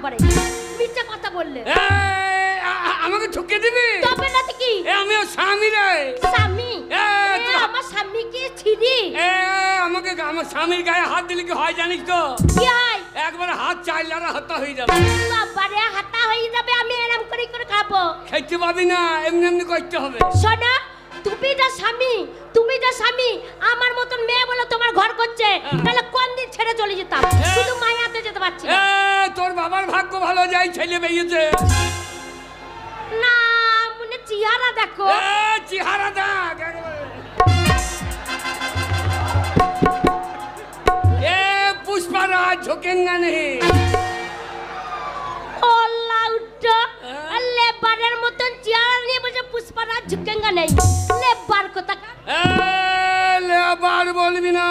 পারে মিথ্যে কথা বললে আমাকে ঠকে দিবি তবে না কি আমি স্বামী রে স্বামী আমার স্বামী কি ছিড়ি আমাকে আমার স্বামীর গায়ে হাত দিলে কি হয় জানিস তো কি হয় একবার হাত চাইলারা হাতা হয়ে যাবে বাবারে হাতা হয়ে যাবে আমি এরকম করে করে খাবো খেতে পাবি না এমনি এমনি করতে হবে শোনা তুমি যা স্বামী আমার মতন মেয়ে বলে তোমার ঘর করছে তাহলে কোন দিন ছেড়ে চলে যেতাম শুধু মায়াতে যেতে পারছি না তোর বাবার ভাগ্য ভালো যাই ছেলে বেরিয়েছে না মনে চেহারা দেখো চেহারা দেখ पुष्पराज झुकेंगा नहीं लेबारेर मतन চেহারা নিয়ে বলছে পুষ্পরাজ ঝুঁকেঙ্গা নেই লেবার কথা लेबार बोलबी ना